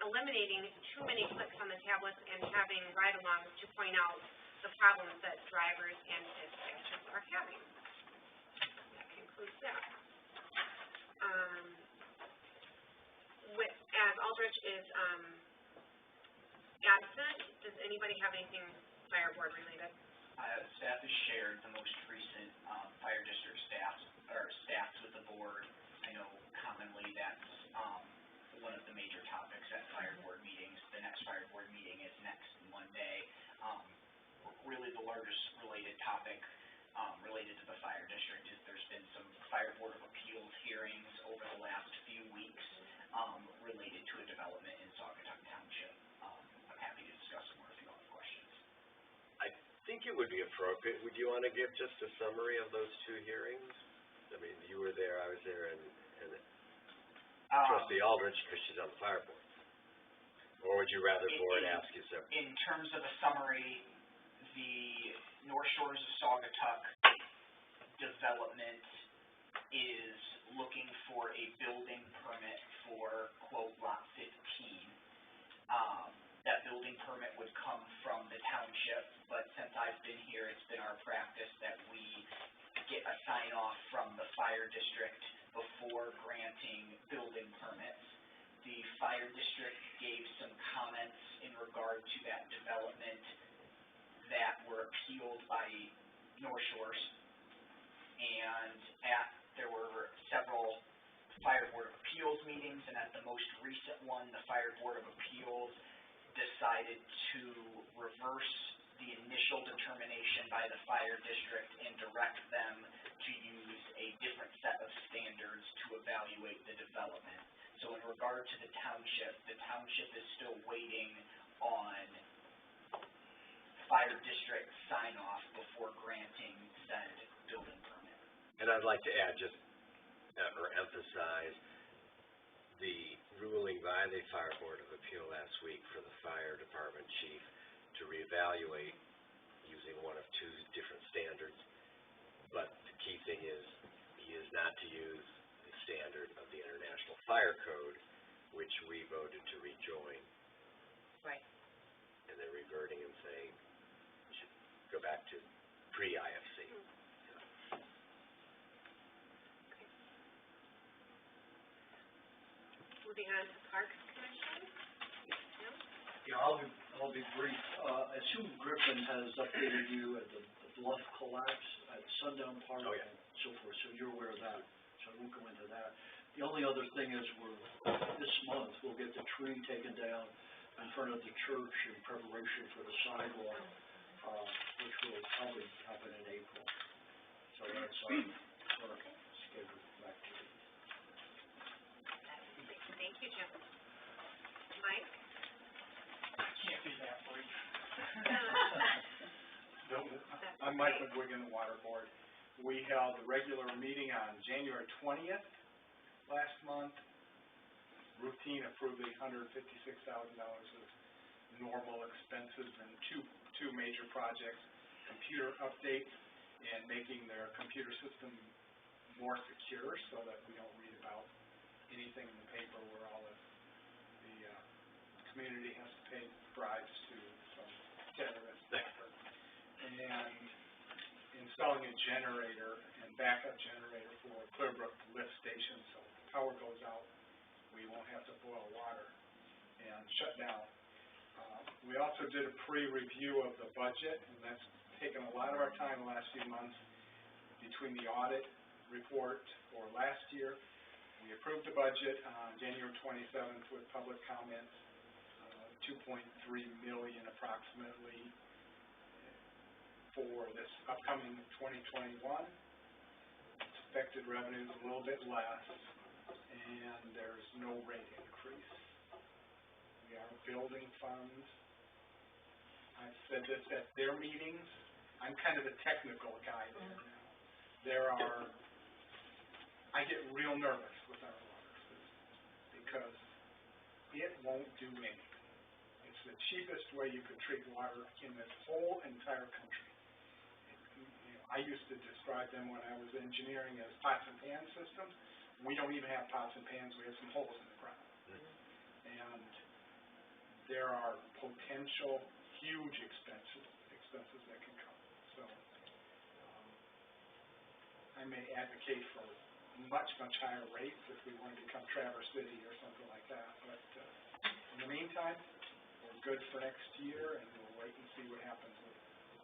Eliminating too many clicks on the tablets and having ride-alongs to point out the problems that drivers and dispatchers are having. That concludes that. As Aldrich is absent, does anybody have anything fire board related? Staff has shared the most recent fire district stats with the board. I know commonly that's one of the major topics at fire board meetings. The next fire board meeting is next Monday. Really the largest related topic related to the fire district is there's been some fire board of appeals hearings over the last few weeks related to a development in Saugatuck Township. I'm happy to discuss more if you have questions. I think it would be appropriate. Would you want to give just a summary of those 2 hearings? I mean, you were there, I was there, and Trustee Aldrich, because she's on the fire board? Or would you rather board ask you separately? In terms of a summary, the North Shores of Saugatuck development is looking for a building permit for, quote, lot 15. That building permit would come from the township, but since I've been here, it's been our practice that we get a sign off from the fire district before granting building permits. The fire district gave some comments in regard to that development that were appealed by North Shores. And there were several Fire Board of Appeals meetings, and at the most recent one, the Fire Board of Appeals decided to reverse the initial determination by the fire district and direct them to use a different set of standards to evaluate the development. So in regard to the township is still waiting on fire district sign-off before granting said building permit. And I'd like to add or emphasize the ruling by the Fire Board of Appeal last week for the fire department chief to reevaluate using one of two different standards. But the key thing is, he is not to use the standard of the International Fire Code, which we voted to rejoin. Right. And they're reverting and saying, we should go back to pre-IFC. Moving on to Parks Commission. No? Yeah, I'll be brief. I assume Griffin has updated you at the bluff collapse at Sundown Park. Oh, yeah. And so forth, so you're aware of that, so I won't go into that. The only other thing is this month, we'll get the tree taken down in front of the church in preparation for the sidewalk, which will probably happen in April. So that's our scheduled activity. Thank you, Jim. Mike? Can't be that brief. I'm Mike McGuigan, the Water Board. We held a regular meeting on January 20th last month. Routine approved $156,000 of normal expenses and two major projects, computer updates and making their computer system more secure so that we don't read about anything in the paper where all the community has to pay bribes to some terrorist effort. And installing a generator and backup generator for Clearbrook lift station, so if the power goes out, we won't have to boil water and shut down. We also did a pre-review of the budget, and that's taken a lot of our time the last few months between the audit report for last year. We approved the budget on January 27th with public comments, $2.3 million approximately for this upcoming 2021. Expected revenues a little bit less, and there's no rate increase. We are building funds. I've said this at their meetings. I'm kind of the technical guy there now. I get real nervous with our water system because it won't do anything. It's the cheapest way you can treat water in this whole entire country. I used to describe them when I was engineering as pots and pan systems. We don't even have pots and pans. We have some holes in the ground. And there are potential huge expenses that can come. So I may advocate for much higher rates if we want to become Traverse City or something like that. But in the meantime, we're good for next year, and we'll wait and see what happens with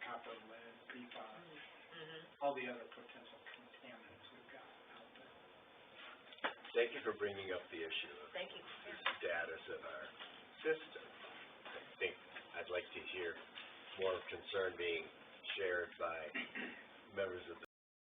copper, lead, PFAS, all the other potential contaminants we've got out there. Thank you for bringing up the issue of Thank you. the status of our system. I think I'd like to hear more concern being shared by members of